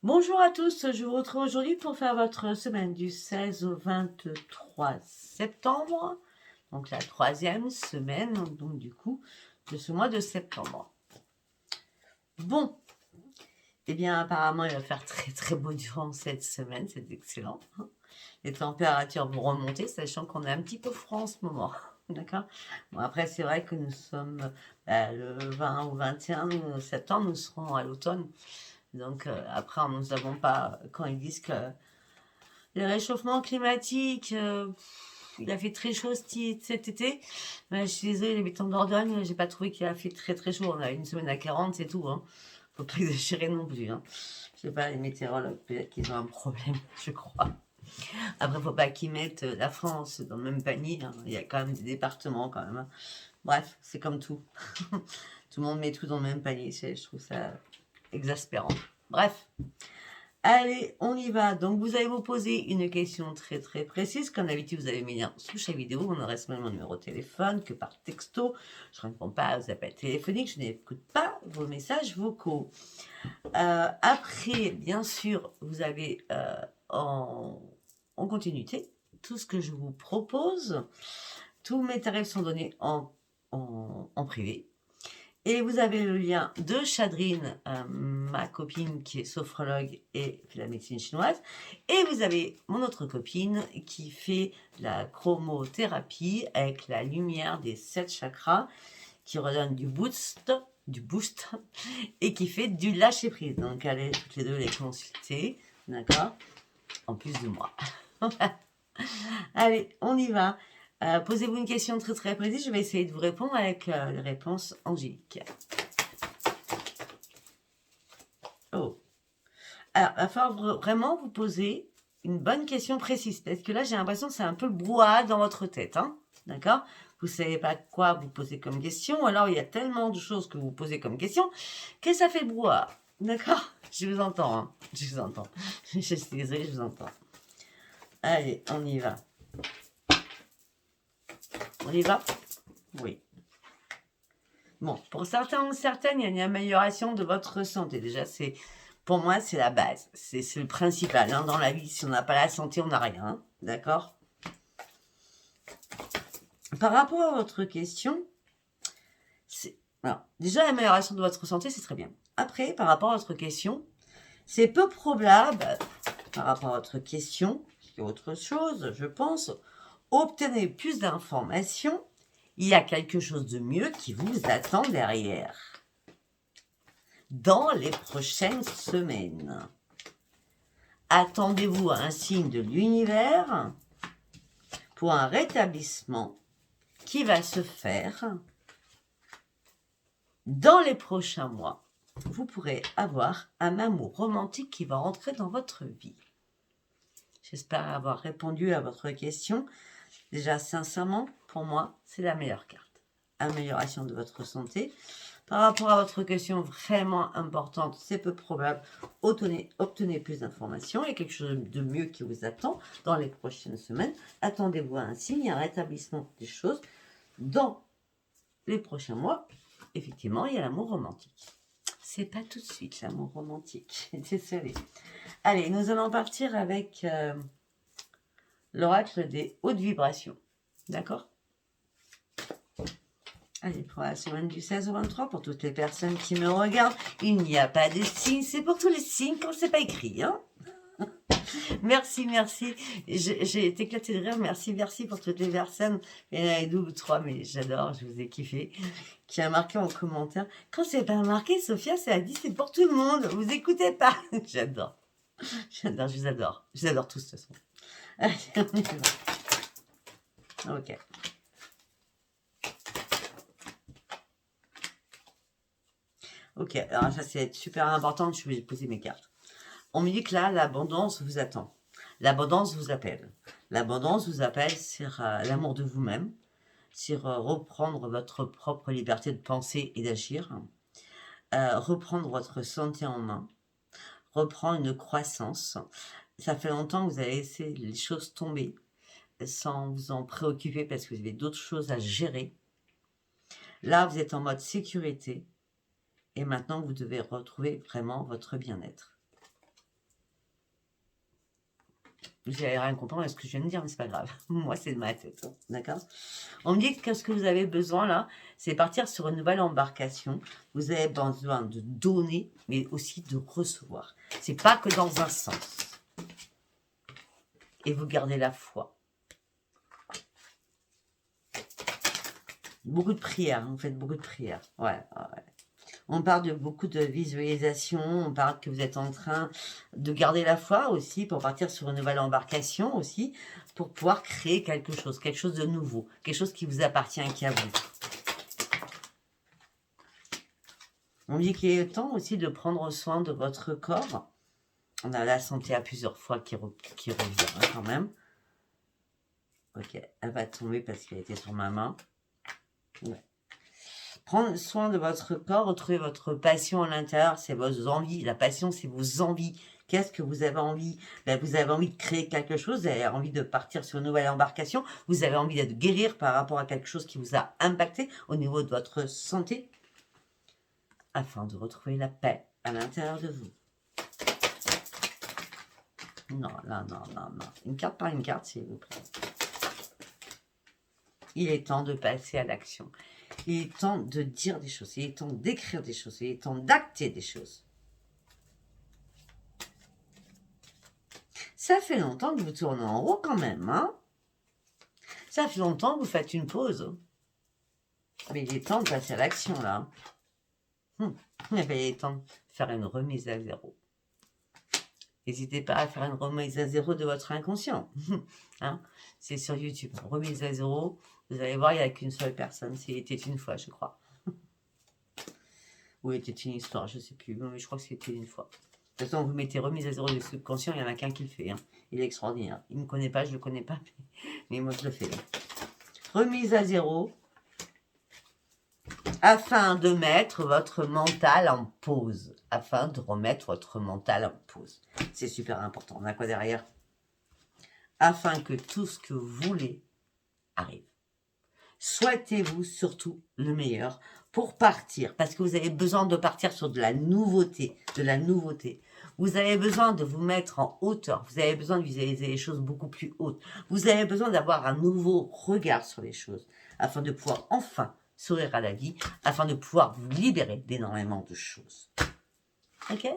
Bonjour à tous, je vous retrouve aujourd'hui pour faire votre semaine du 16 au 23 septembre, donc la troisième semaine donc du coup de ce mois de septembre. Bon, eh bien apparemment il va faire très très beau durant cette semaine, c'est excellent. Les températures vont remonter, sachant qu'on est un petit peu froid en ce moment. D'accord. Bon, après, c'est vrai que nous sommes le 20 ou 21 septembre, nous serons à l'automne. Donc après, nous n'avons pas, quand ils disent que le réchauffement climatique, il a fait très chaud cet été. Je suis désolée, l'habitant de Dordogne, j'ai pas trouvé qu'il a fait très très chaud. On a une semaine à 40, c'est tout. Hein. Faut pas exagérer non plus. Hein. Je sais pas, les météorologues, peut-être qu'ils ont un problème, je crois. Après, faut pas qu'ils mettent la France dans le même panier. Hein. Il y a quand même des départements quand même. Hein. Bref, c'est comme tout. Tout le monde met tout dans le même panier. Je trouve ça exaspérant. Bref. Allez, on y va. Donc, vous allez vous poser une question très très précise. Comme d'habitude, vous avez mis lien sous chaque vidéo. On ne reste même mon numéro de téléphone que par texto. Je ne réponds pas aux appels téléphoniques. Je n'écoute pas vos messages vocaux. Après, bien sûr, vous avez en continuité tout ce que je vous propose. Tous mes tarifs sont donnés en privé. Et vous avez le lien de Chadrine, ma copine qui est sophrologue et fait la médecine chinoise. Et vous avez mon autre copine qui fait la chromothérapie avec la lumière des 7 chakras, qui redonne du boost, et qui fait du lâcher prise. Donc allez toutes les deux les consulter, d'accord? En plus de moi. Allez, on y va. Posez-vous une question très très précise. Je vais essayer de vous répondre avec les réponses angéliques. Oh. Alors, il va falloir vraiment vous poser une bonne question précise. Parce que là, j'ai l'impression que c'est un peu le brouhaha dans votre tête. Hein, d'accord? Vous ne savez pas quoi vous poser comme question. Ou alors, il y a tellement de choses que vous posez comme question que ça fait brouhaha. D'accord? Je vous entends. Hein, je vous entends. Je suis désolée, je vous entends. Allez, on y va. On y va? Oui. Bon, pour certains ou certaines, il y a une amélioration de votre santé. Déjà, pour moi, c'est la base. C'est le principal. Hein, dans la vie, si on n'a pas la santé, on n'a rien. Hein, d'accord? Par rapport à votre question, alors, déjà, l'amélioration de votre santé, c'est très bien. Après, par rapport à votre question, c'est peu probable, par rapport à votre question, qu'il y a autre chose, je pense, obtenez plus d'informations, il y a quelque chose de mieux qui vous attend derrière. Dans les prochaines semaines, attendez-vous à un signe de l'univers pour un rétablissement qui va se faire dans les prochains mois. Vous pourrez avoir un amour romantique qui va rentrer dans votre vie. J'espère avoir répondu à votre question. Déjà, sincèrement, pour moi, c'est la meilleure carte. Amélioration de votre santé. Par rapport à votre question vraiment importante, c'est peu probable. Obtenez plus d'informations. Il y a quelque chose de mieux qui vous attend dans les prochaines semaines. Attendez-vous à un signe, un rétablissement des choses. Dans les prochains mois, effectivement, il y a l'amour romantique. C'est pas tout de suite l'amour romantique. Désolée. Allez, nous allons partir avec l'oracle des hautes vibrations. D'accord? Allez, pour la semaine du 16 au 23, pour toutes les personnes qui me regardent, il n'y a pas de signe, c'est pour tous les signes quand c'est pas écrit. Hein. Merci, merci. J'ai été éclatée de rire. Merci, merci pour toutes les personnes. Il y en a deux ou trois, mais j'adore, je vous ai kiffé. Qui a marqué en commentaire. Quand c'est pas marqué, Sophia, ça a dit c'est pour tout le monde. Vous écoutez pas. J'adore. J'adore, je vous adore. Je vous adore tous, de toute façon. Allez, on y va. Ok. Ok, alors ça c'est super important, je vais poser mes cartes. On me dit que là, l'abondance vous attend. L'abondance vous appelle. L'abondance vous appelle sur l'amour de vous-même, sur reprendre votre propre liberté de penser et d'agir, reprendre votre santé en main, reprendre une croissance. Ça fait longtemps que vous avez laissé les choses tomber sans vous en préoccuper parce que vous avez d'autres choses à gérer. Là, vous êtes en mode sécurité et maintenant, vous devez retrouver vraiment votre bien-être. Vous n'allez rien comprendre à ce que je viens de dire, mais c'est pas grave. Moi, c'est de ma tête. D'accord? On me dit que ce que vous avez besoin là, c'est partir sur une nouvelle embarcation. Vous avez besoin de donner, mais aussi de recevoir. C'est pas que dans un sens. Et vous gardez la foi. Beaucoup de prières, vous faites beaucoup de prières. Ouais. On parle de beaucoup de visualisation, on parle que vous êtes en train de garder la foi aussi pour partir sur une nouvelle embarcation aussi, pour pouvoir créer quelque chose de nouveau, quelque chose qui vous appartient et qui à vous. On dit qu'il est temps aussi de prendre soin de votre corps. On a la santé à plusieurs fois qui revient hein, quand même. Ok, elle va tomber parce qu'elle était sur ma main. Ouais. Prendre soin de votre corps, retrouver votre passion à l'intérieur, c'est vos envies. La passion, c'est vos envies. Qu'est-ce que vous avez envie? Ben, vous avez envie de créer quelque chose, vous avez envie de partir sur une nouvelle embarcation, vous avez envie de guérir par rapport à quelque chose qui vous a impacté au niveau de votre santé, afin de retrouver la paix à l'intérieur de vous. Non. Une carte par une carte, s'il vous plaît. Il est temps de passer à l'action. Il est temps de dire des choses. Il est temps d'écrire des choses. Il est temps d'acter des choses. Ça fait longtemps que vous tournez en rond quand même, hein? Ça fait longtemps que vous faites une pause. Mais il est temps de passer à l'action, là. Il est temps de faire une remise à zéro. N'hésitez pas à faire une remise à zéro de votre inconscient. Hein? C'est sur YouTube. Remise à zéro. Vous allez voir, il n'y a qu'une seule personne. C'était une fois, je crois. Ou était une histoire, je ne sais plus. Mais je crois que c'était une fois. De toute façon, vous mettez remise à zéro du subconscient, il n'y en a qu'un qui le fait. Hein. Il est extraordinaire. Il ne me connaît pas, je ne le connais pas. Mais moi, je le fais. Remise à zéro. Afin de mettre votre mental en pause. Afin de remettre votre mental en pause. C'est super important. On a quoi derrière? Afin que tout ce que vous voulez arrive. Souhaitez-vous surtout le meilleur pour partir, parce que vous avez besoin de partir sur de la nouveauté, Vous avez besoin de vous mettre en hauteur, vous avez besoin de visualiser les choses beaucoup plus hautes, vous avez besoin d'avoir un nouveau regard sur les choses, afin de pouvoir enfin sourire à la vie, afin de pouvoir vous libérer d'énormément de choses. Ok?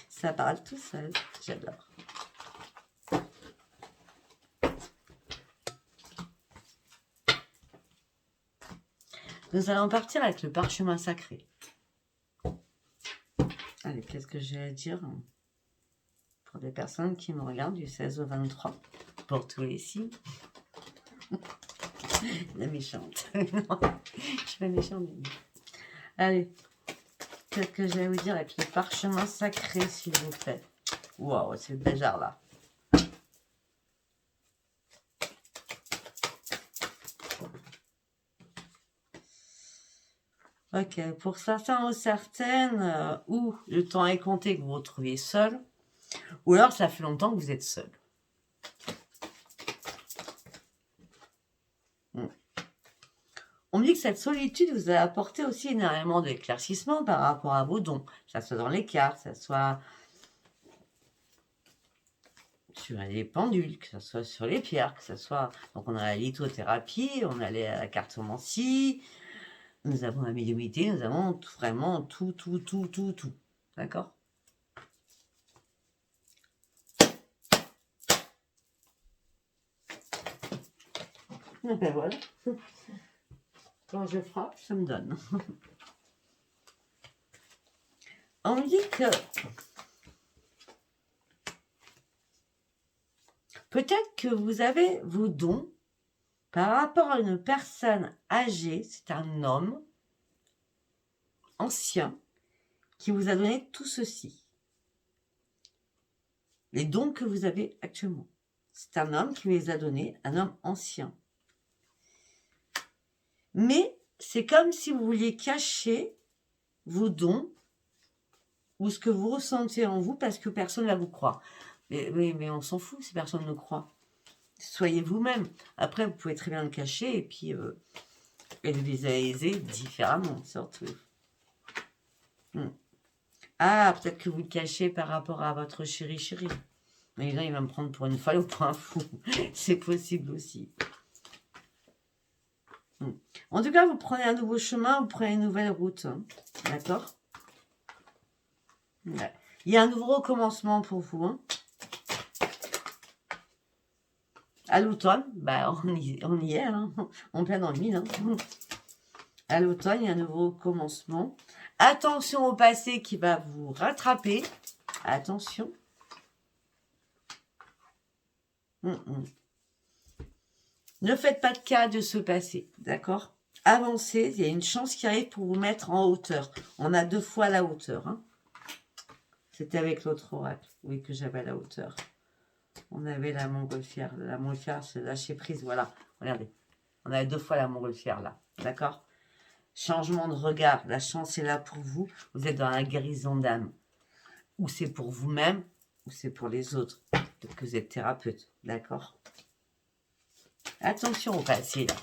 Ça parle tout seul, j'adore. Nous allons partir avec le parchemin sacré. Allez, qu'est-ce que j'ai à dire pour des personnes qui me regardent du 16 au 23, pour tous les signes. La méchante. Non, je suis pas méchante. Allez, qu'est-ce que j'ai à vous dire avec le parchemin sacré, s'il vous plaît. Waouh, c'est déjà là. Ok, pour certains ou certaines, où le temps est compté que vous vous retrouviez seul, ou alors ça fait longtemps que vous êtes seul. On me dit que cette solitude vous a apporté aussi énormément d'éclaircissement par rapport à vos dons, que ça soit dans les cartes, que ça soit sur les pendules, que ce soit sur les pierres, que ce soit... Donc on a la lithothérapie, on a la cartomancie, nous avons la médiumnité, nous avons vraiment tout. D'accord? Et ben voilà. Quand je frappe, ça me donne. On me dit que peut-être que vous avez vos dons par rapport à une personne âgée, c'est un homme ancien qui vous a donné tout ceci. Les dons que vous avez actuellement. C'est un homme qui les a donnés, un homme ancien. Mais c'est comme si vous vouliez cacher vos dons ou ce que vous ressentez en vous parce que personne ne va vous croire. Mais on s'en fout si personne ne croit. Soyez vous-même. Après, vous pouvez très bien le cacher et puis le visualiser différemment, surtout. Ah, peut-être que vous le cachez par rapport à votre chéri. Mais là, il va me prendre pour une folle ou pour un fou. C'est possible aussi. En tout cas, vous prenez un nouveau chemin, vous prenez une nouvelle route. Hein. D'accord? Ouais. Il y a un nouveau recommencement pour vous. Hein. À l'automne, bah, on y est, hein. En plein dans le mille. Hein. À l'automne, il y a un nouveau commencement. Attention au passé qui va vous rattraper. Attention. Ne faites pas de cas de ce passé, d'accord? Avancez, il y a une chance qui arrive pour vous mettre en hauteur. On a 2 fois la hauteur. Hein. C'était avec l'autre oracle, oui, que j'avais la hauteur. On avait la montgolfière. La montgolfière, c'est lâcher prise, voilà. Regardez, on a 2 fois la montgolfière là, d'accord? Changement de regard, la chance est là pour vous. Vous êtes dans la guérison d'âme. Ou c'est pour vous-même, ou c'est pour les autres. Peut-être que vous êtes thérapeute, d'accord? Attention au passé, là.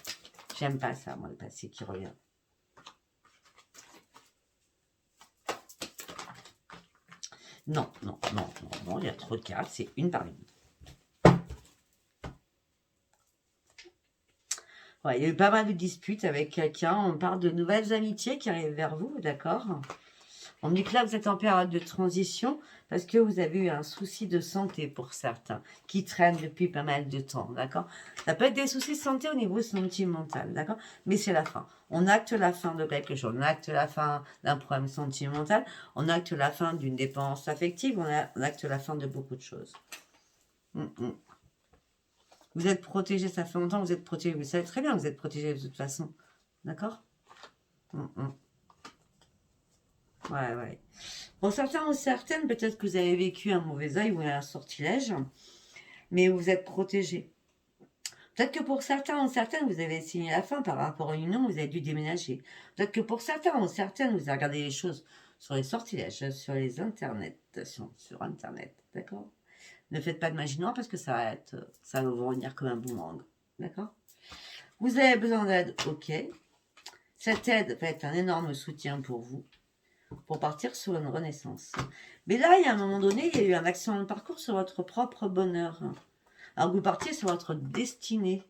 J'aime pas ça, moi, le passé qui revient. Non, non, non, non, non, il y a trop de cartes, c'est une par une. Ouais, il y a eu pas mal de disputes avec quelqu'un. On parle de nouvelles amitiés qui arrivent vers vous, d'accord? On me dit que là, vous êtes en période de transition parce que vous avez eu un souci de santé pour certains qui traînent depuis pas mal de temps, d'accord? Ça peut être des soucis de santé au niveau sentimental, d'accord? Mais c'est la fin. On acte la fin de quelque chose. On acte la fin d'un problème sentimental. On acte la fin d'une dépendance affective. On acte la fin de beaucoup de choses. Vous êtes protégé, ça fait longtemps que vous êtes protégé. Vous savez très bien que vous êtes protégé de toute façon. D'accord? Ouais, ouais. Pour certains ou certaines, peut-être que vous avez vécu un mauvais œil ou un sortilège, mais vous êtes protégé. Peut-être que pour certains ou certaines, vous avez signé la fin par rapport à une union, vous avez dû déménager. Peut-être que pour certains ou certaines, vous avez regardé les choses sur les sortilèges, sur les internets, sur Internet, d'accord? Ne faites pas de magie noire parce que ça va vous revenir comme un boomerang, d'accord? Vous avez besoin d'aide, ok. Cette aide va être un énorme soutien pour vous, pour partir sur une renaissance. Mais là, il y a un moment donné, il y a eu un accident de parcours sur votre propre bonheur. Alors que vous partiez sur votre destinée.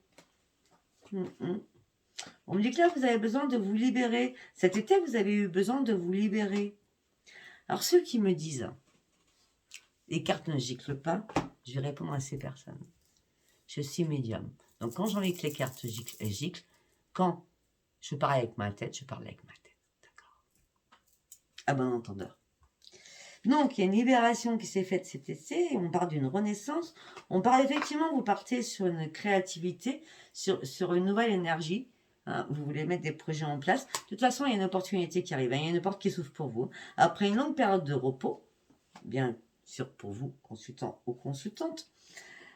On me dit que là, vous avez besoin de vous libérer. Cet été, vous avez eu besoin de vous libérer. Alors, ceux qui me disent, les cartes ne giclent pas, je vais répondre à ces personnes. Je suis médium. Donc, quand j'ai envie que les cartes giclent, elles giclent. Quand je parle avec ma tête, je parle avec ma tête. D'accord? À bon entendeur. Donc, il y a une libération qui s'est faite cet été, et on parle d'une renaissance. On parle effectivement, vous partez sur une créativité, sur une nouvelle énergie. Hein, vous voulez mettre des projets en place. De toute façon, il y a une opportunité qui arrive. Hein, il y a une porte qui s'ouvre pour vous. Après une longue période de repos, bien sûr pour vous, consultants ou consultantes,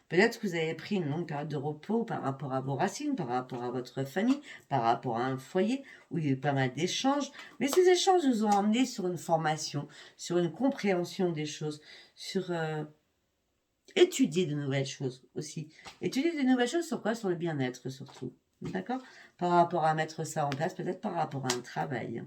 peut-être que vous avez pris une longue période de repos par rapport à vos racines, par rapport à votre famille, par rapport à un foyer où il y a eu pas mal d'échanges. Mais ces échanges vous ont emmené sur une formation, sur une compréhension des choses, sur étudier de nouvelles choses aussi. Étudier de nouvelles choses sur quoi? Sur le bien-être surtout. D'accord? Par rapport à mettre ça en place, peut-être par rapport à un travail.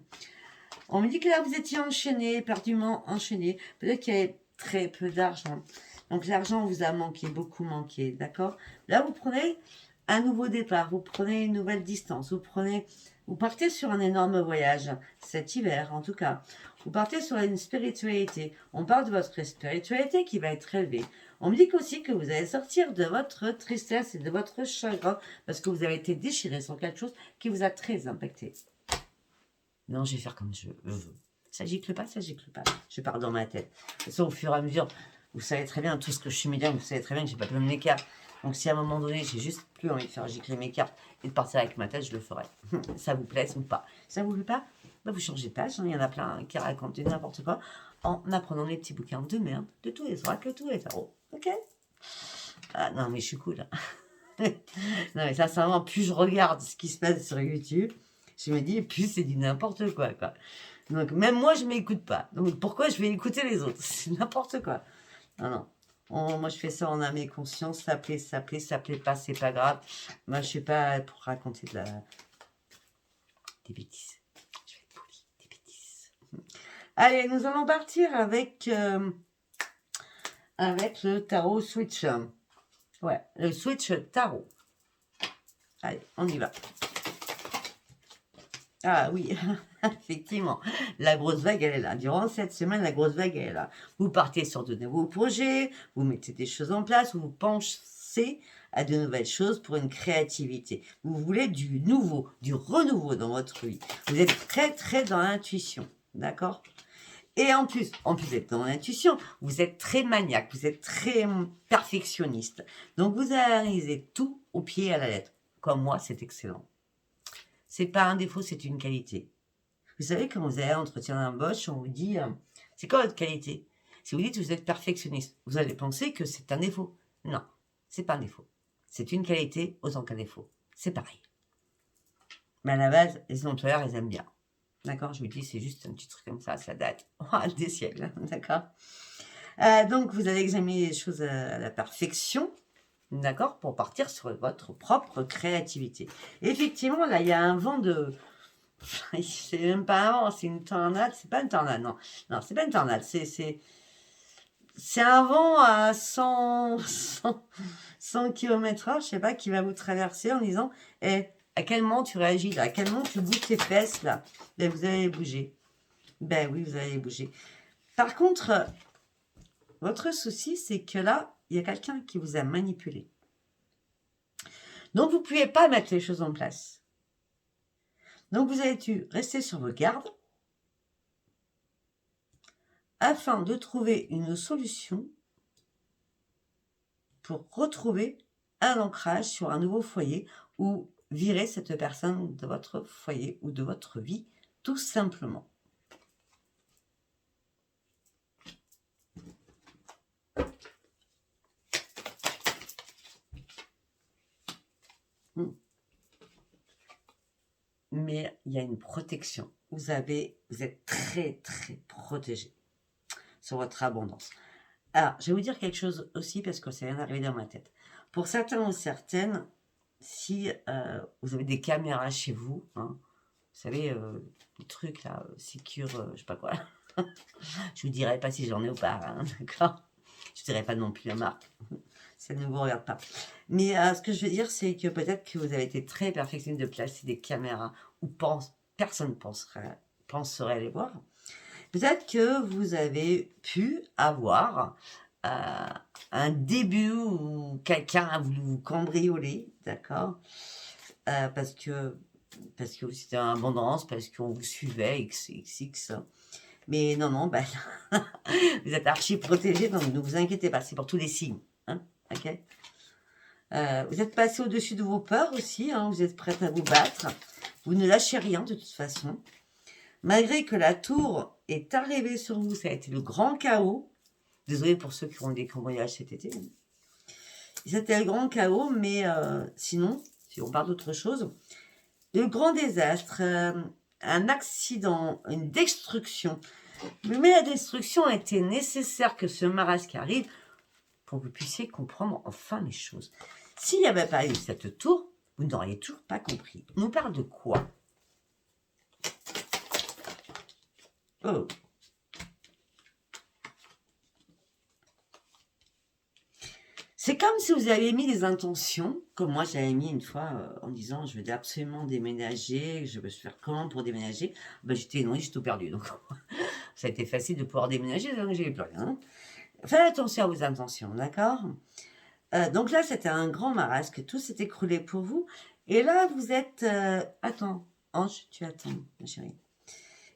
On me dit que là, vous étiez enchaîné, éperdument enchaîné. Peut-être qu'il y avait très peu d'argent. Donc l'argent vous a manqué, beaucoup manqué, d'accord? Là, vous prenez un nouveau départ, vous prenez une nouvelle distance, vous partez sur un énorme voyage, cet hiver en tout cas. Vous partez sur une spiritualité. On parle de votre spiritualité qui va être élevée. On me dit aussi que vous allez sortir de votre tristesse et de votre chagrin parce que vous avez été déchiré sur quelque chose qui vous a très impacté. Non, je vais faire comme je veux. Ça gicle pas, ça gicle pas. Je pars dans ma tête. De toute façon, au fur et à mesure, vous savez très bien, tout ce que je suis médium, vous savez très bien que j'ai pas besoin de mes cartes. Donc si à un moment donné, j'ai juste plus envie de faire gicler mes cartes et de partir avec ma tête, je le ferai. Ça vous plaît ou pas? Ça vous plaît pas? Bah vous changez de page. Il y en a plein qui racontent n'importe quoi en apprenant des petits bouquins de merde, de tous les oracles, de tous les tarots. Ok? Ah non, mais je suis cool. Non, mais ça, sincèrement, plus je regarde ce qui se passe sur YouTube, je me dis, plus c'est du n'importe quoi. Donc, même moi, je ne m'écoute pas. Donc, pourquoi je vais écouter les autres? C'est n'importe quoi. Non, non. Moi, je fais ça en âme et conscience. Ça plaît pas, c'est pas grave. Moi, je suis pas pour raconter des bêtises. Je vais être polie, des bêtises. Allez, nous allons partir avec avec le tarot switch. Ouais, le switch tarot. Allez, on y va. Ah oui, effectivement, la grosse vague, elle est là. Durant cette semaine, la grosse vague, elle est là. Vous partez sur de nouveaux projets, vous mettez des choses en place, vous pensez à de nouvelles choses pour une créativité. Vous voulez du nouveau, du renouveau dans votre vie. Vous êtes très, très dans l'intuition, d'accord? Et en plus d'être dans l'intuition, vous êtes très maniaque, vous êtes très perfectionniste. Donc, vous analysez tout au pied et à la lettre. Comme moi, c'est excellent. C'est pas un défaut, c'est une qualité. Vous savez, quand vous allez à l'entretien d'embauche, on vous dit c'est quoi votre qualité? Si vous dites que vous êtes perfectionniste, vous allez penser que c'est un défaut. Non, c'est pas un défaut. C'est une qualité autant qu'un défaut. C'est pareil. Mais à la base, les employeurs, ils aiment bien. D'accord? Je vous dis, c'est juste un petit truc comme ça date des siècles. D'accord? Donc, vous allez examiner les choses à la perfection. D'accord? Pour partir sur votre propre créativité. Effectivement, là, il y a un vent de... C'est même pas un vent, c'est une tornade. C'est pas une tornade, non. Non, c'est pas une tornade. C'est un vent à 100 km/h, je sais pas, qui va vous traverser en disant à quel moment tu réagis là? À quel moment tu bouges tes fesses là? Ben, vous allez bouger. Ben oui, vous allez bouger. Par contre, votre souci, c'est que là, il y a quelqu'un qui vous a manipulé. Donc, vous ne pouvez pas mettre les choses en place. Donc, vous avez dû rester sur vos gardes afin de trouver une solution pour retrouver un ancrage sur un nouveau foyer ou virer cette personne de votre foyer ou de votre vie, tout simplement. Mais il y a une protection. Vous êtes très, très protégé sur votre abondance. Alors, je vais vous dire quelque chose aussi parce que ça vient d'arriver dans ma tête. Pour certains ou certaines, si vous avez des caméras chez vous, hein, vous savez, les trucs là, Secure, je sais pas quoi. Je vous dirai pas si j'en ai ou pas, hein, d'accord? Je ne dirai pas non plus la marque. Ça ne vous regarde pas. Mais ce que je veux dire, c'est que peut-être que vous avez été très perfectionniste de placer des caméras où personne ne penserait les voir. Peut-être que vous avez pu avoir un début où quelqu'un a voulu vous cambrioler, d'accord? Parce que c'était en abondance, parce qu'on vous suivait, XXX. Mais non, ben, vous êtes archi protégé, donc ne vous inquiétez pas, c'est pour tous les signes. Hein, ok? Vous êtes passé au-dessus de vos peurs aussi, hein, vous êtes prête à vous battre. Vous ne lâchez rien de toute façon. Malgré que la tour est arrivée sur vous, ça a été le grand chaos. Désolé pour ceux qui ont des cambriolages cet été. C'était le grand chaos, mais sinon, si on parle d'autre chose, le grand désastre, un accident, une destruction. Mais la destruction a été nécessaire que ce marasque arrive pour que vous puissiez comprendre enfin les choses. S'il n'y avait pas eu cette tour, vous n'auriez toujours pas compris. On nous parle de quoi? Oh. C'est comme si vous aviez mis des intentions, comme moi j'avais mis une fois en disant je vais absolument déménager, je vais faire comment pour déménager. Ben, j'étais tout perdu. Donc ça a été facile de pouvoir déménager, donc j'ai plus rien. Faites attention à vos intentions, d'accord? Donc là, c'était un grand marasque, tout s'est écroulé pour vous. Et là, vous êtes... Attends, Ange, tu attends, ma chérie.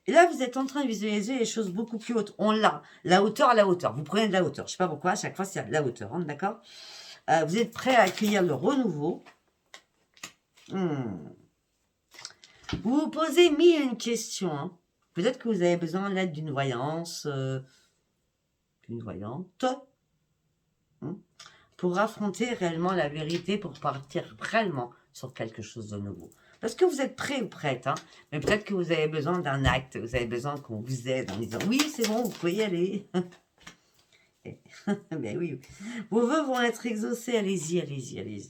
Et là, vous êtes en train de visualiser les choses beaucoup plus hautes. On l'a, la hauteur à la hauteur. Vous prenez de la hauteur. Je ne sais pas pourquoi, à chaque fois, c'est à la hauteur, hein, d'accord? Vous êtes prêt à accueillir le renouveau. Vous vous posez une question. Hein. Peut-être que vous avez besoin de l'aide d'une voyance, d'une voyante, pour affronter réellement la vérité, pour partir réellement sur quelque chose de nouveau. Parce que vous êtes prêt ou prête, hein, mais peut-être que vous avez besoin d'un acte, vous avez besoin qu'on vous aide en disant « Oui, c'est bon, vous pouvez y aller. » Ben oui, vos vœux vont être exaucés, allez-y, allez-y, allez-y.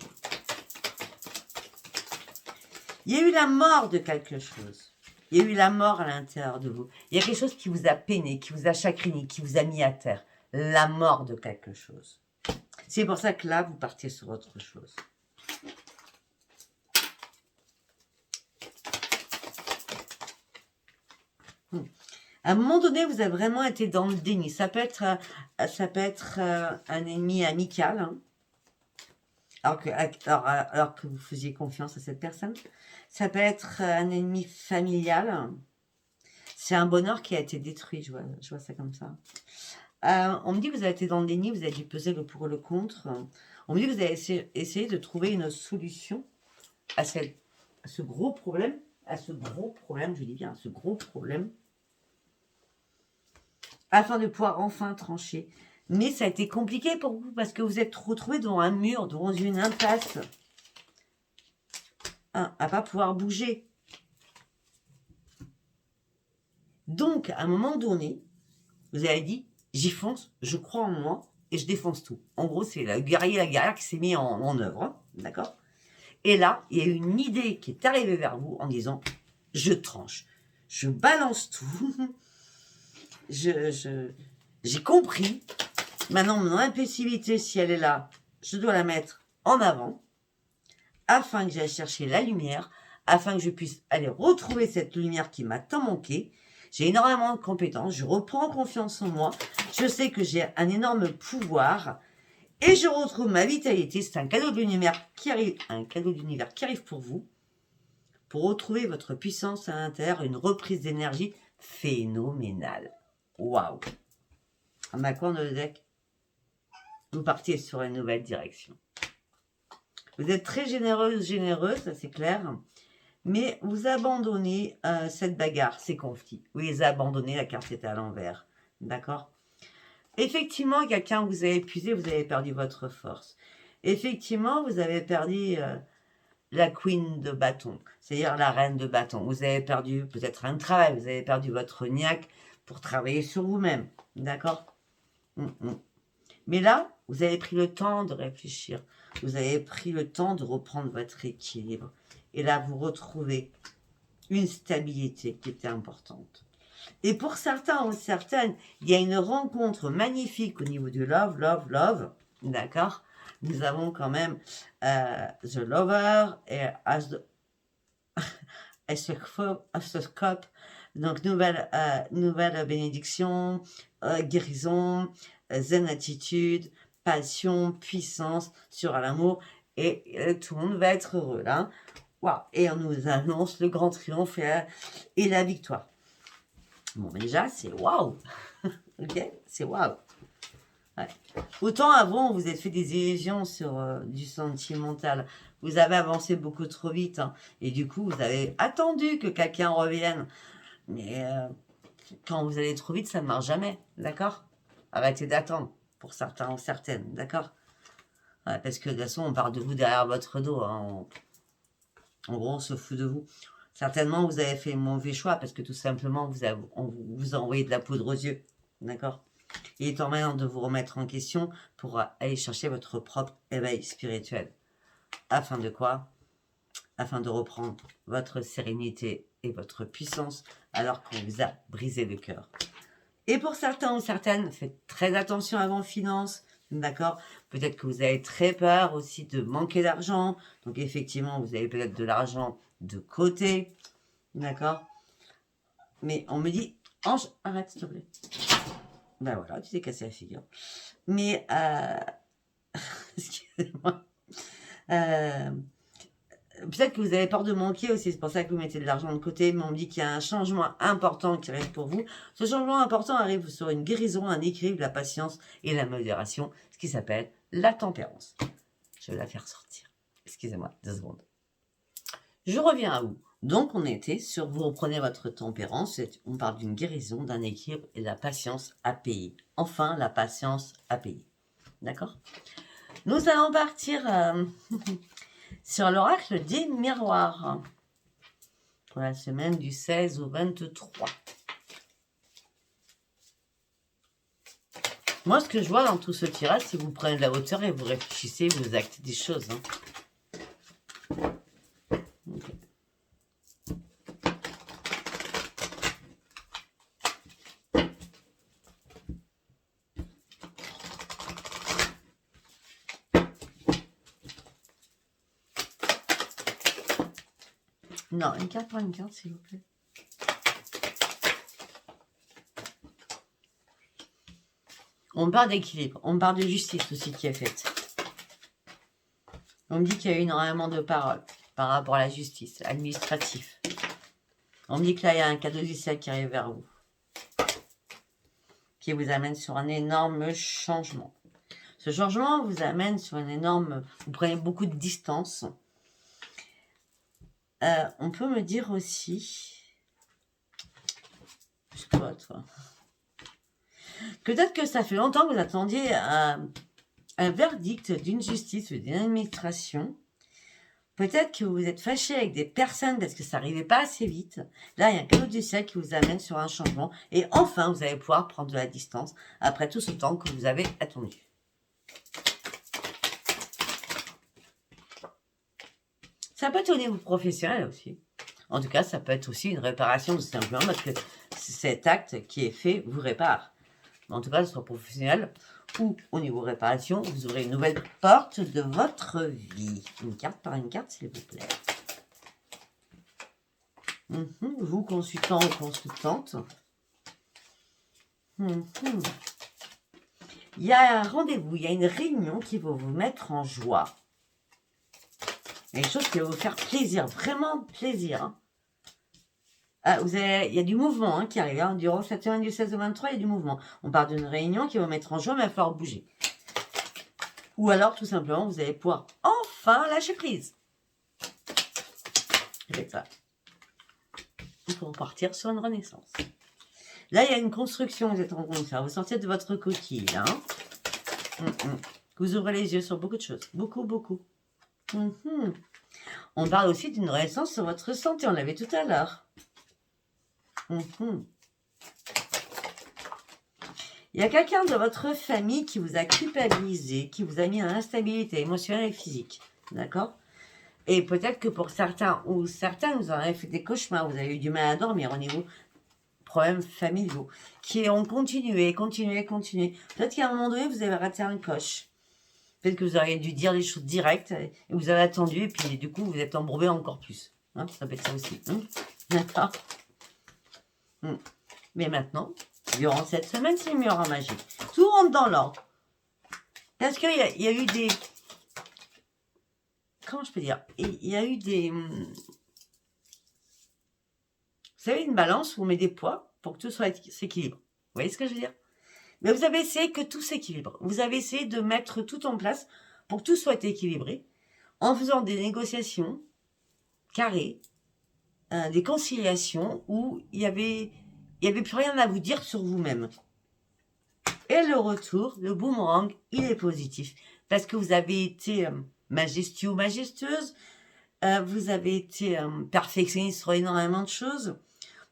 Il y a eu la mort de quelque chose. Il y a eu la mort à l'intérieur de vous. Il y a quelque chose qui vous a peiné, qui vous a chagriné, qui vous a mis à terre. la mort de quelque chose. C'est pour ça que là, vous partiez sur autre chose. À un moment donné, vous avez vraiment été dans le déni. Ça peut être un ennemi amical, hein, alors que vous faisiez confiance à cette personne. Ça peut être un ennemi familial. C'est un bonheur qui a été détruit, je vois ça comme ça. On me dit que vous avez été dans le déni, vous avez dû peser le pour et le contre. On me dit que vous avez essayé de trouver une solution à ce gros problème, je dis bien, à ce gros problème, afin de pouvoir enfin trancher. Mais ça a été compliqué pour vous parce que vous êtes retrouvé devant un mur, devant une impasse, à pas pouvoir bouger. Donc, à un moment donné, vous avez dit, j'y fonce, je crois en moi et je défonce tout. En gros, c'est la guerrière qui s'est mis en œuvre, hein, d'accord? Et là, il y a une idée qui est arrivée vers vous en disant, je tranche, je balance tout, j'ai compris. Maintenant, mon impulsivité, si elle est là, je dois la mettre en avant, afin que j'aille chercher la lumière, afin que je puisse aller retrouver cette lumière qui m'a tant manqué. J'ai énormément de compétences, je reprends confiance en moi, je sais que j'ai un énorme pouvoir, et je retrouve ma vitalité. C'est un cadeau de l'univers qui arrive pour vous, pour retrouver votre puissance à l'intérieur, une reprise d'énergie phénoménale. Waouh! Ma corne de deck, vous partiez sur une nouvelle direction. Vous êtes très généreuse, ça c'est clair, mais vous abandonnez cette bagarre, ces conflits. Vous les abandonnez, la carte est à l'envers, d'accord? Effectivement, quelqu'un vous a épuisé, vous avez perdu votre force. Effectivement, vous avez perdu la queen de bâton, c'est-à-dire la reine de bâton. Vous avez perdu peut-être un travail, vous avez perdu votre niaque pour travailler sur vous-même, d'accord? Mais là, vous avez pris le temps de réfléchir. Vous avez pris le temps de reprendre votre équilibre. Et là, vous retrouvez une stabilité qui était importante. Et pour certains ou certaines, il y a une rencontre magnifique au niveau du love. D'accord? Nous avons quand même The Lover et As the Cup. Donc, nouvelle bénédiction, guérison, zen attitude, passion, puissance sur l'amour. Et tout le monde va être heureux là. Wow. Et on nous annonce le grand triomphe et la victoire. Bon, mais déjà, c'est waouh. Ok, c'est waouh. Ouais. Autant avant, vous êtes fait des illusions sur du sentimental. Vous avez avancé beaucoup trop vite. Hein, et du coup, vous avez attendu que quelqu'un revienne. Mais quand vous allez trop vite, ça ne marche jamais. D'accord? Arrêtez d'attendre pour certains ou certaines. D'accord? Ouais, parce que de toute façon, on parle de vous derrière votre dos. Hein, en gros, on se fout de vous. Certainement, vous avez fait le mauvais choix parce que tout simplement, on vous a envoyé de la poudre aux yeux. D'accord? Il est temps maintenant de vous remettre en question pour aller chercher votre propre éveil spirituel. Afin de quoi? Afin de reprendre votre sérénité et votre puissance alors qu'on vous a brisé le cœur. Et pour certains ou certaines, faites très attention à vos finances. D'accord? Peut-être que vous avez très peur aussi de manquer d'argent. Donc effectivement, vous avez peut-être de l'argent de côté. D'accord? Mais on me dit, Ange, arrête s'il te plaît. Ben voilà, tu t'es cassé la figure. Mais, excusez-moi. Peut-être que vous avez peur de manquer aussi, c'est pour ça que vous mettez de l'argent de côté, mais on me dit qu'il y a un changement important qui arrive pour vous. Ce changement important arrive sur une guérison, un équilibre, la patience et la modération, ce qui s'appelle la tempérance. Je vais la faire sortir. Excusez-moi, 2 secondes. Je reviens à vous. Donc, on était sur vous reprenez votre tempérance, on parle d'une guérison, d'un équilibre et de la patience à payer. Enfin, la patience à payer. D'accord? Nous allons partir sur l'oracle des miroirs pour la semaine du 16 au 23. Moi, ce que je vois dans tout ce tirage, c'est que vous prenez de la hauteur et vous réfléchissez, vous actez des choses. Hein. Okay. Non, une carte par une carte, s'il vous plaît. On parle d'équilibre. On parle de justice aussi qui est faite. On me dit qu'il y a eu énormément de paroles par rapport à la justice, administratif. On me dit que là, il y a un cadeau du ciel qui arrive vers vous. Qui vous amène sur un énorme changement. Ce changement vous amène sur un énorme... Vous prenez beaucoup de distance. On peut me dire aussi... Je sais pas, toi. Peut-être que ça fait longtemps que vous attendiez un verdict d'une justice ou d'une administration. Peut-être que vous êtes fâché avec des personnes parce que ça n'arrivait pas assez vite. Là, il y a un cadeau du ciel qui vous amène sur un changement. Et enfin, vous allez pouvoir prendre de la distance après tout ce temps que vous avez attendu. Ça peut être au niveau professionnel aussi. En tout cas, ça peut être aussi une réparation tout simplement parce que cet acte qui est fait vous répare. En tout cas, que ce soit professionnel ou au niveau réparation, vous aurez une nouvelle porte de votre vie. Une carte par une carte, s'il vous plaît. Vous, consultant ou consultante. Il y a un rendez-vous, il y a une réunion qui va vous mettre en joie. Il y a des choses qui vont vous faire plaisir, vraiment plaisir. Hein. Ah, il y a du mouvement qui arrive. Hein. Durant cette semaine du 16 au 23, il y a du mouvement. On part d'une réunion qui va mettre en joie, mais il va falloir bouger. Ou alors, tout simplement, vous allez pouvoir enfin lâcher prise. C'est ça. Pour partir sur une renaissance. Là, il y a une construction, vous êtes en train de faire. Vous sortez de votre coquille. Hein. Vous ouvrez les yeux sur beaucoup de choses. Beaucoup, beaucoup. On parle aussi d'une renaissance sur votre santé. On l'avait tout à l'heure. Il y a quelqu'un de votre famille qui vous a culpabilisé, qui vous a mis en instabilité émotionnelle et physique. D'accord? Et peut-être que pour certains, ou certains, vous avez fait des cauchemars, vous avez eu du mal à dormir au niveau problèmes familiaux, qui ont continué. Peut-être qu'à un moment donné, vous avez raté un coche. Peut-être que vous auriez dû dire les choses directes, et vous avez attendu, et puis du coup, vous êtes embourbé encore plus. Hein, ça peut être ça aussi. D'accord? Mais maintenant, durant cette semaine, c'est le mur en magie. Tout rentre dans l'ordre. Parce qu'il y a eu des... Comment je peux dire? Il y a eu des... Vous savez, une balance où on met des poids pour que tout s'équilibre. Vous voyez ce que je veux dire? Mais vous avez essayé que tout s'équilibre. Vous avez essayé de mettre tout en place pour que tout soit équilibré en faisant des négociations carrées, des conciliations où il y avait plus rien à vous dire sur vous-même. Et le retour, le boomerang, il est positif. Parce que vous avez été majestueux ou majestueuse, vous avez été perfectionniste sur énormément de choses,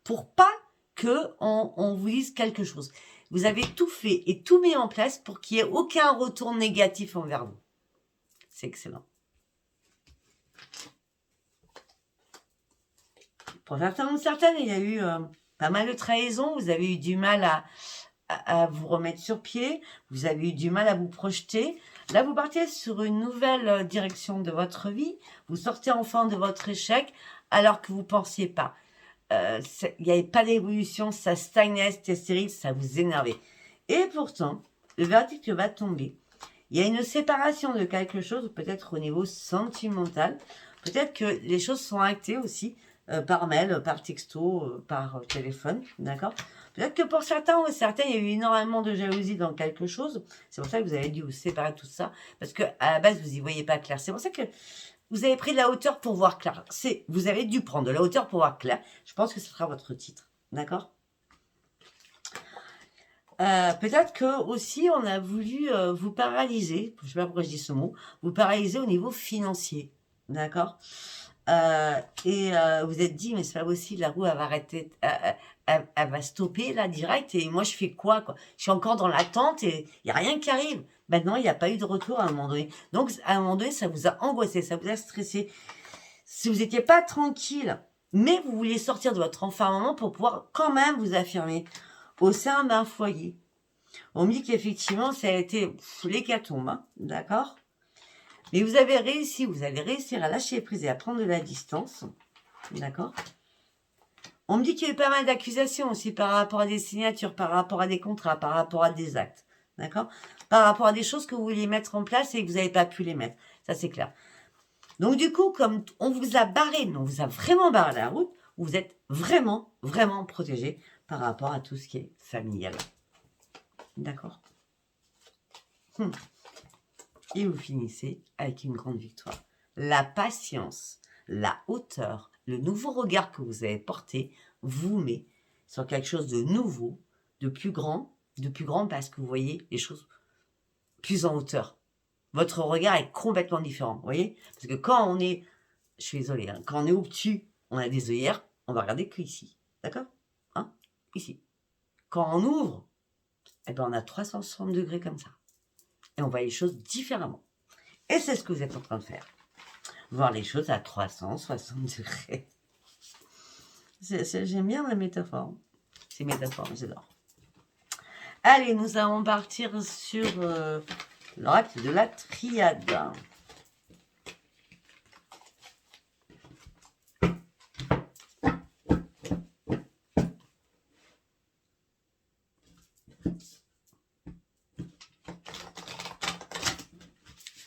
pour pas qu'on vous dise quelque chose. Vous avez tout fait et tout mis en place pour qu'il n'y ait aucun retour négatif envers vous. C'est excellent. Pour certains ou certaines, il y a eu pas mal de trahisons. Vous avez eu du mal à vous remettre sur pied. Vous avez eu du mal à vous projeter. Là, vous partez sur une nouvelle direction de votre vie. Vous sortez enfin de votre échec alors que vous ne pensiez pas. Il n'y avait pas d'évolution, ça stagnait, c'était stérile, ça vous énervait. Et pourtant, le verdict va tomber. Il y a une séparation de quelque chose, peut-être au niveau sentimental. Peut-être que les choses sont actées aussi par mail, par texto, par téléphone, d'accord? Peut-être que pour certains ou certaines, il y a eu énormément de jalousie dans quelque chose. C'est pour ça que vous avez dû vous séparer de tout ça. Parce qu'à la base, vous n'y voyez pas clair. C'est pour ça que vous avez pris de la hauteur pour voir clair. Vous avez dû prendre de la hauteur pour voir clair. Je pense que ce sera votre titre. D'accord? Peut-être que aussi on a voulu vous paralyser. Je ne sais pas pourquoi je dis ce mot. Vous paralyser au niveau financier. D'accord? Vous êtes dit, mais c'est pas possible, la roue elle va arrêter, elle va stopper là direct et moi je fais quoi? Je suis encore dans l'attente et il n'y a rien qui arrive. Maintenant, il n'y a pas eu de retour à un moment donné. Donc, à un moment donné, ça vous a angoissé, ça vous a stressé. Si vous n'étiez pas tranquille, mais vous vouliez sortir de votre enfermement pour pouvoir quand même vous affirmer au sein d'un foyer. On me dit qu'effectivement, ça a été l'hécatombe, hein, d'accord? Mais vous avez réussi, vous allez réussir à lâcher prise et à prendre de la distance. D'accord? On me dit qu'il y a eu pas mal d'accusations aussi par rapport à des signatures, par rapport à des contrats, par rapport à des actes. D'accord? Par rapport à des choses que vous vouliez mettre en place et que vous n'avez pas pu les mettre. Ça, c'est clair. Donc, du coup, comme on vous a barré, mais on vous a vraiment barré la route, vous êtes vraiment, vraiment protégé par rapport à tout ce qui est familial. D'accord? Et vous finissez avec une grande victoire. La patience, la hauteur, le nouveau regard que vous avez porté vous met sur quelque chose de nouveau, de plus grand parce que vous voyez les choses plus en hauteur. Votre regard est complètement différent, vous voyez? Parce que quand on est, je suis désolée, hein, quand on est obtus, on a des œillères, on va regarder que ici, d'accord? Hein? Ici. Quand on ouvre, eh ben on a 360 degrés comme ça. Et on voit les choses différemment. Et c'est ce que vous êtes en train de faire. Voir les choses à 360 degrés. J'aime bien la métaphore. Ces métaphores, j'adore. Allez, nous allons partir sur l'oracle de la triade.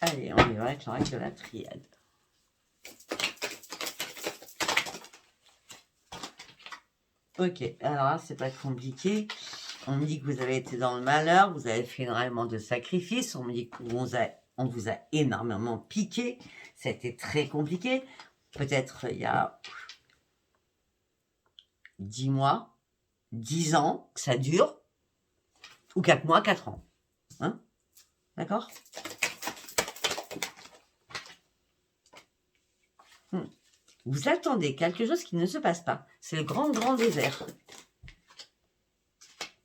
Allez, on y va avec l'oracle de la triade. Ok, alors là, c'est pas compliqué. On me dit que vous avez été dans le malheur, vous avez fait énormément de sacrifices, on me dit qu'on vous a énormément piqué, c'était très compliqué. Peut-être il y a 10 mois, 10 ans que ça dure, ou 4 mois, 4 ans. Hein? D'accord? Vous attendez quelque chose qui ne se passe pas. C'est le grand, grand désert.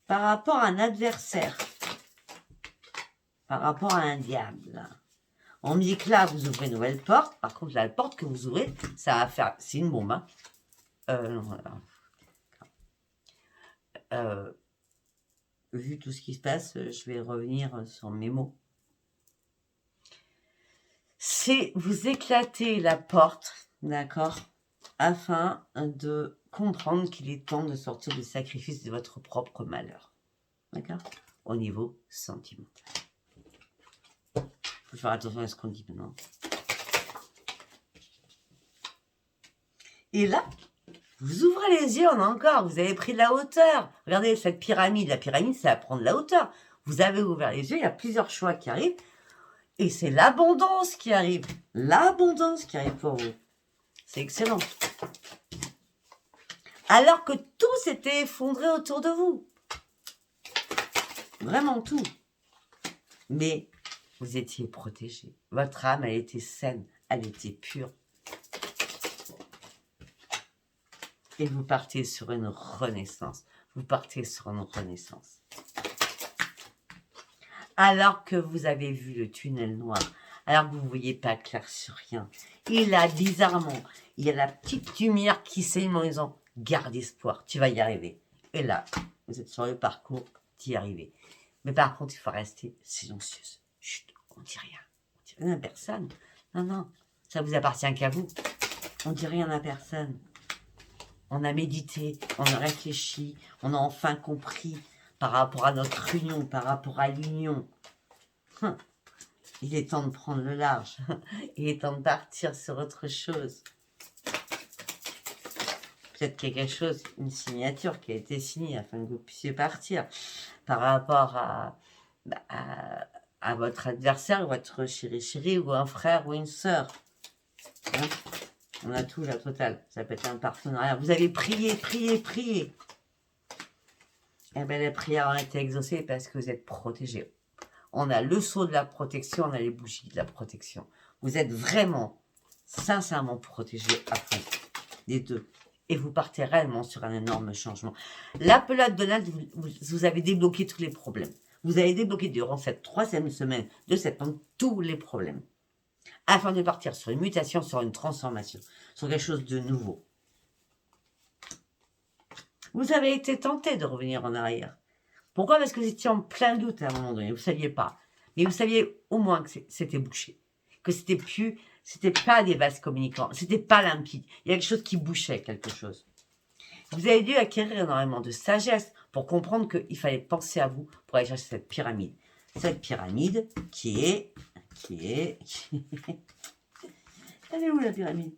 Par rapport à un adversaire, par rapport à un diable. On me dit que là, vous ouvrez une nouvelle porte. Par contre, la porte que vous ouvrez, ça va faire... C'est une bombe. Hein. Vu tout ce qui se passe, je vais revenir sur mes mots. C'est vous éclater la porte, d'accord, afin de comprendre qu'il est temps de sortir du sacrifice de votre propre malheur. D'accord? Au niveau sentimental. Il faut faire attention à ce qu'on dit maintenant. Et là, vous ouvrez les yeux, on a encore, vous avez pris de la hauteur. Regardez cette pyramide. La pyramide, ça va prendre de la hauteur. Vous avez ouvert les yeux, il y a plusieurs choix qui arrivent. Et c'est l'abondance qui arrive. L'abondance qui arrive pour vous. C'est excellent. Alors que tout s'était effondré autour de vous. Vraiment tout. Mais vous étiez protégé. Votre âme, elle était saine. Elle était pure. Et vous partez sur une renaissance. Vous partez sur une renaissance. Alors que vous avez vu le tunnel noir, alors que vous ne voyez pas clair sur rien, et là, bizarrement, il y a la petite lumière qui s'allume en disant « Garde espoir, tu vas y arriver ». Et là, vous êtes sur le parcours d'y arriver. Mais par contre, il faut rester silencieuse. Chut, on ne dit rien. On ne dit rien à personne. Non, non, ça vous appartient qu'à vous. On ne dit rien à personne. On a médité, on a réfléchi, on a enfin compris par rapport à notre union, par rapport à l'union. Il est temps de prendre le large. Il est temps de partir sur autre chose. Peut-être qu'il y a quelque chose, une signature qui a été signée afin que vous puissiez partir par rapport à votre adversaire, votre chéri ou un frère ou une sœur. Hein? On a tout, la totale. Ça peut être un partenariat. Vous avez prié, prié, prié. Eh bien, les prières ont été exaucées parce que vous êtes protégés. On a le sceau de la protection, on a les bougies de la protection. Vous êtes vraiment, sincèrement protégés à fond, les deux. Et vous partez réellement sur un énorme changement. La pelote Donald, vous avez débloqué tous les problèmes. Vous avez débloqué durant cette 3e semaine de septembre tous les problèmes. Afin de partir sur une mutation, sur une transformation, sur quelque chose de nouveau. Vous avez été tenté de revenir en arrière. Pourquoi? Parce que vous étiez en plein doute à un moment donné, vous ne saviez pas. Mais vous saviez au moins que c'était bouché, que c'était plus C'était pas des vases communicants. C'était pas limpide. Il y a quelque chose qui bouchait, quelque chose. Vous avez dû acquérir énormément de sagesse pour comprendre qu'il fallait penser à vous pour aller chercher cette pyramide. Cette pyramide qui est... Elle est où la pyramide?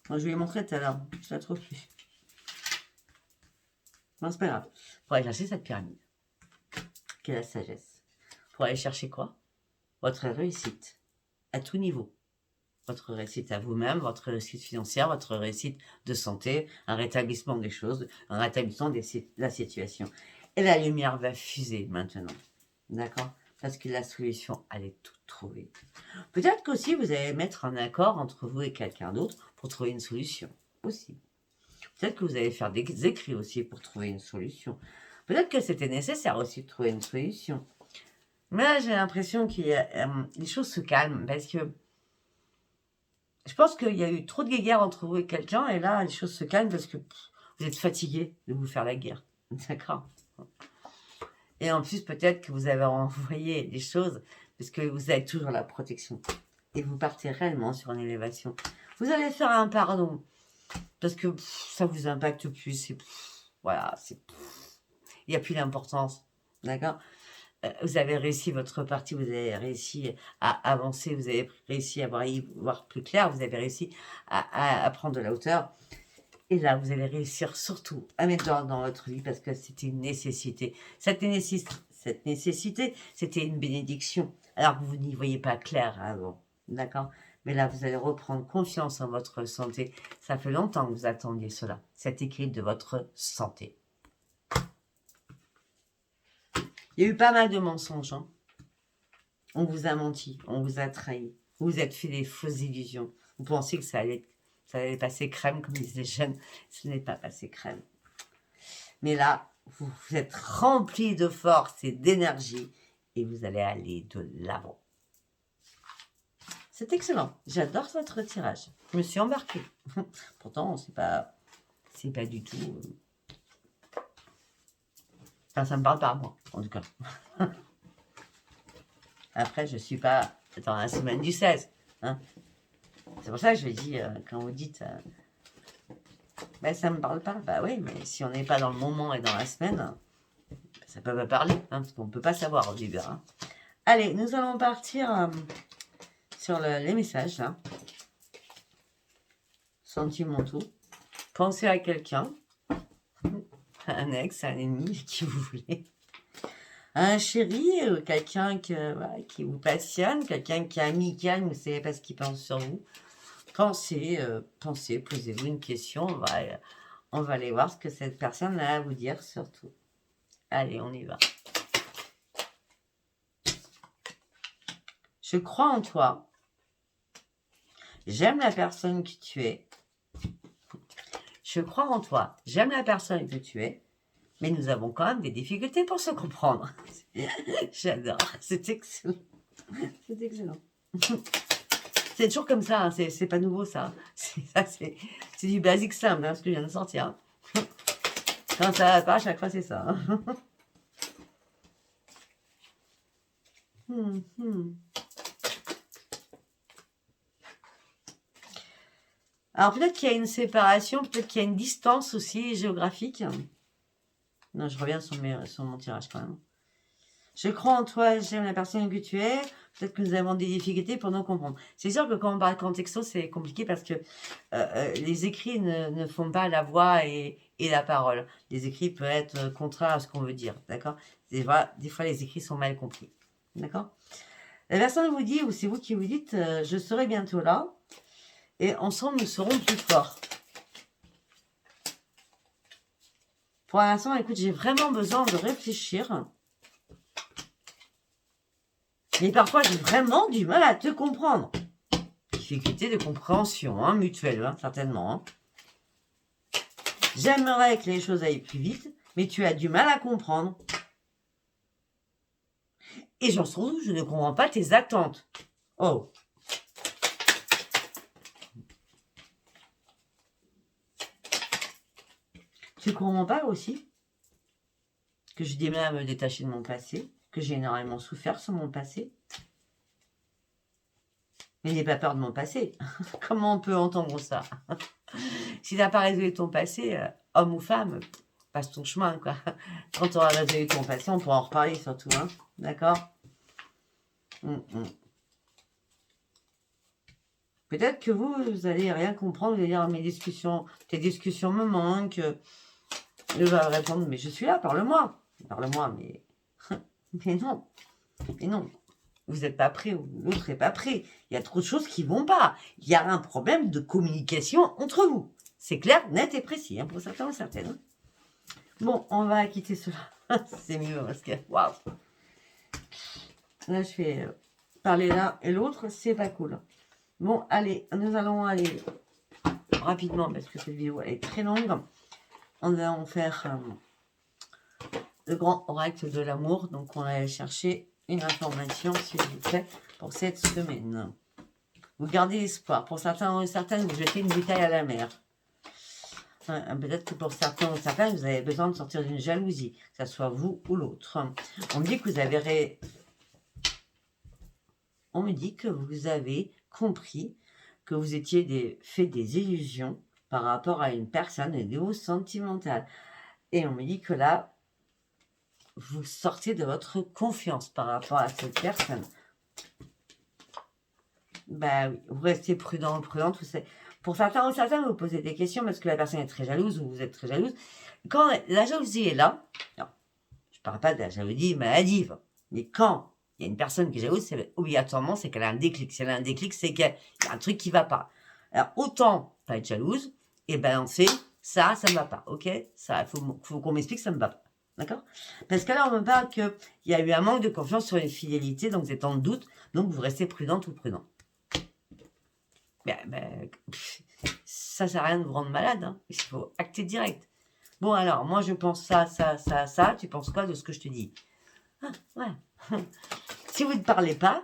Moi, je vais vous montrer tout à l'heure. Je la trouve plus. Non, c'est pas grave. Pour aller chercher cette pyramide. Qui est la sagesse. Pour aller chercher quoi? Votre réussite. À tout niveau. Votre réussite à vous-même, votre réussite financière, votre réussite de santé, un rétablissement des choses, un rétablissement de la situation. Et la lumière va fuser maintenant. D'accord? Parce que la solution, elle est toute trouvée. Peut-être qu'aussi, vous allez mettre un accord entre vous et quelqu'un d'autre pour trouver une solution. Aussi. Peut-être que vous allez faire des écrits aussi pour trouver une solution. Peut-être que c'était nécessaire aussi de trouver une solution. Mais là, j'ai l'impression que les choses se calment parce que je pense qu'il y a eu trop de guéguerre entre vous et quelqu'un et là, les choses se calment parce que vous êtes fatigué de vous faire la guerre. D'accord? Et en plus, peut-être que vous avez envoyé des choses parce que vous avez toujours la protection. Et vous partez réellement sur une élévation. Vous allez faire un pardon parce que ça vous impacte plus. Voilà, il n'y a plus d'importance. D'accord? Vous avez réussi votre partie, vous avez réussi à avancer, vous avez réussi à voir plus clair, vous avez réussi à prendre de la hauteur. Et là, vous allez réussir surtout à mettre dans votre vie parce que c'était une nécessité. Cette nécessité, c'était une bénédiction. Alors que vous n'y voyez pas clair avant. D'accord? Mais là, vous allez reprendre confiance en votre santé. Ça fait longtemps que vous attendiez cela, cet équilibre de votre santé. Il y a eu pas mal de mensonges. Hein. On vous a menti, on vous a trahi. Vous vous êtes fait des fausses illusions. Vous pensiez que ça allait passer crème, comme disent les jeunes. Ce n'est pas passé crème. Mais là, vous êtes rempli de force et d'énergie et vous allez aller de l'avant. C'est excellent. J'adore votre tirage. Je me suis embarquée. Pourtant, c'est pas du tout... Enfin, ça me parle pas, moi, en tout cas. Après, je suis pas dans la semaine du 16. Hein. C'est pour ça que je dis, quand vous dites... ben, ça me parle pas. Bah oui, mais si on n'est pas dans le moment et dans la semaine, ça peut pas parler. Hein, parce qu'on ne peut pas savoir au début. Hein. Allez, nous allons partir sur les messages. Là. Sentimentaux. Pensez à quelqu'un. Un ex, un ennemi, qui vous voulez. Un chéri, quelqu'un qui vous passionne, quelqu'un qui est amical, vous ne savez pas ce qu'il pense sur vous. Pensez, posez-vous une question. On va aller voir ce que cette personne a à vous dire surtout. Allez, on y va. Je crois en toi. J'aime la personne que tu es. Je crois en toi. J'aime la personne que tu es. Mais nous avons quand même des difficultés pour se comprendre. J'adore. C'est excellent. C'est excellent. C'est toujours comme ça. Hein. C'est pas nouveau, ça. C'est du basique simple, hein, ce que je viens de sortir. Hein. Quand ça va pas, à chaque fois, c'est ça. Hein. Alors, peut-être qu'il y a une séparation, peut-être qu'il y a une distance aussi géographique. Non, je reviens sur mon tirage quand même. Je crois en toi, j'aime la personne que tu es. Peut-être que nous avons des difficultés pour nous comprendre. C'est sûr que quand on parle qu'en texto, c'est compliqué parce que les écrits ne font pas la voix et la parole. Les écrits peuvent être contraires à ce qu'on veut dire, d'accord? Des fois, les écrits sont mal compris, d'accord? La personne vous dit, ou c'est vous qui vous dites, je serai bientôt là, et ensemble, nous serons plus forts. Pour l'instant, écoute, j'ai vraiment besoin de réfléchir. Mais parfois, j'ai vraiment du mal à te comprendre. Difficulté de compréhension, hein, mutuelle, hein, certainement. Hein. J'aimerais que les choses aillent plus vite, mais tu as du mal à comprendre. Et j'en sens où je ne comprends pas tes attentes. Oh. Tu comprends pas aussi que j'ai du mal à me détacher de mon passé, que j'ai énormément souffert sur mon passé. Mais n'aie pas peur de mon passé. Comment on peut entendre ça? Si tu n'as pas résolu ton passé, homme ou femme, passe ton chemin, quoi. Quand tu auras résolu ton passé, on pourra en reparler surtout, hein. D'accord? Peut-être que vous allez rien comprendre, vous allez dire, tes discussions me manquent. Il va répondre, mais je suis là, parle-moi. Parle-moi, mais... mais non. Mais non. Vous n'êtes pas prêt ou l'autre n'est pas prêt. Il y a trop de choses qui ne vont pas. Il y a un problème de communication entre vous. C'est clair, net et précis, hein, pour certains ou certaines. Hein. Bon, on va quitter cela. C'est mieux parce que... Waouh. Là, je vais parler l'un et l'autre, c'est pas cool. Bon, allez, nous allons aller rapidement, parce que cette vidéo est très longue. On va en faire le grand oracle de l'amour. Donc, on va aller chercher une information, s'il vous plaît, pour cette semaine. Vous gardez espoir. Pour certains ou certaines, vous jetez une bouteille à la mer. Peut-être que pour certains ou certaines, vous avez besoin de sortir d'une jalousie, que ce soit vous ou l'autre. On me dit que vous avez compris que vous étiez fait des illusions par rapport à une personne au niveau sentimental. Et on me dit que là, vous sortez de votre confiance par rapport à cette personne. Bah oui, vous restez prudent ou prudente. Pour certains ou certaines, vous posez des questions parce que la personne est très jalouse ou vous êtes très jalouse. Quand la jalousie est là, non, je ne parle pas de la jalousie maladive, mais quand il y a une personne qui est jalouse, obligatoirement, c'est qu'elle a un déclic. Si elle a un déclic, c'est qu'il y a un truc qui ne va pas. Alors, autant pas être jalouse et balancer, ça ne va pas, ok? Ça, il faut qu'on m'explique, ça ne va pas. D'accord? Parce que là, on me parle qu'il y a eu un manque de confiance sur une fidélité, donc vous êtes en doute, donc vous restez prudente ou prudent. Ça sert à rien de vous rendre malade, hein. Il faut acter direct. Bon, alors, moi, je pense ça. Tu penses quoi de ce que je te dis? Ah, ouais. Si vous ne parlez pas,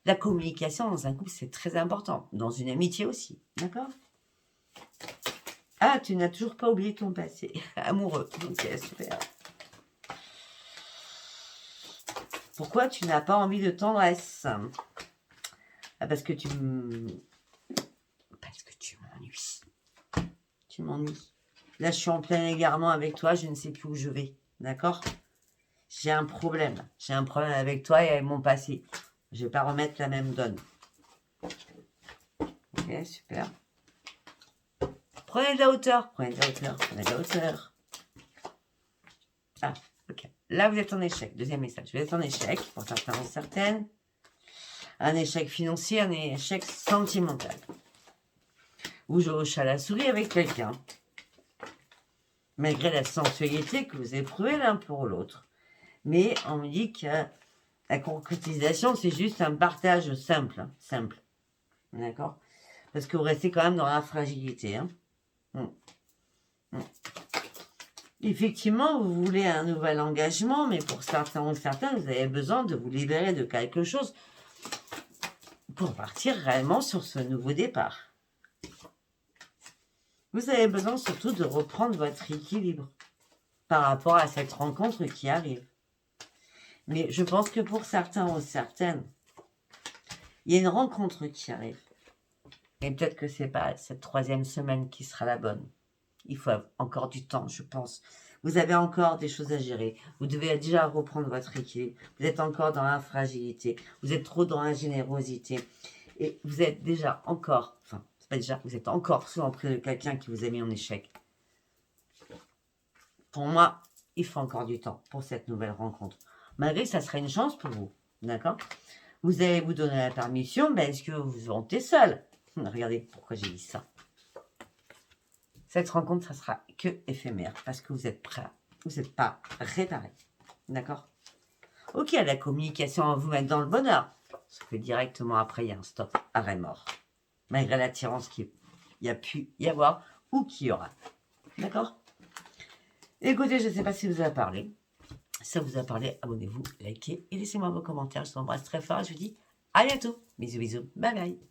la communication dans un couple, c'est très important. Dans une amitié aussi, d'accord? Ah, tu n'as toujours pas oublié ton passé amoureux. Ok, super. Pourquoi tu n'as pas envie de tendresse? Parce que tu m'ennuies. Tu m'ennuies. Là, je suis en plein égarement avec toi, je ne sais plus où je vais. D'accord? J'ai un problème. J'ai un problème avec toi et avec mon passé. Je ne vais pas remettre la même donne. Ok, super. Prenez de la hauteur. Prenez de la hauteur. Prenez de la hauteur. Ah, ok. Là, vous êtes en échec. Deuxième message. Vous êtes en échec, pour certains ou certaines. Un échec financier, un échec sentimental. Ou je hoche à la souris avec quelqu'un. Malgré la sensualité que vous éprouvez l'un pour l'autre. Mais on me dit que la concrétisation, c'est juste un partage simple. Simple. D'accord? Parce que vous restez quand même dans la fragilité. Hein. Effectivement, vous voulez un nouvel engagement, mais pour certains ou certaines, vous avez besoin de vous libérer de quelque chose pour partir réellement sur ce nouveau départ. Vous avez besoin surtout de reprendre votre équilibre par rapport à cette rencontre qui arrive. Mais je pense que pour certains ou certaines, il y a une rencontre qui arrive. Et peut-être que c'est pas cette troisième semaine qui sera la bonne. Il faut encore du temps, je pense. Vous avez encore des choses à gérer. Vous devez déjà reprendre votre équilibre. Vous êtes encore dans la fragilité. Vous êtes trop dans la générosité. Et vous êtes déjà encore... Enfin, c'est pas déjà, vous êtes encore sous l'emprise de quelqu'un qui vous a mis en échec. Pour moi, il faut encore du temps pour cette nouvelle rencontre. Malgré que ça serait une chance pour vous. D'accord? Vous allez vous donner la permission, mais est-ce que vous vous sentez seul? Regardez pourquoi j'ai dit ça. Cette rencontre, ça sera que éphémère parce que vous êtes prêt. Vous n'êtes pas réparé. D'accord? Ok, la communication va vous mettre dans le bonheur. Sauf que directement après, il y a un stop, arrêt mort. Malgré l'attirance qu'il y a pu y avoir ou qu'il y aura. D'accord? Écoutez, je ne sais pas si vous a parlé. Si ça vous a parlé, abonnez-vous, likez et laissez-moi vos commentaires. Je vous embrasse très fort et je vous dis à bientôt. Bisous, bisous. Bye bye.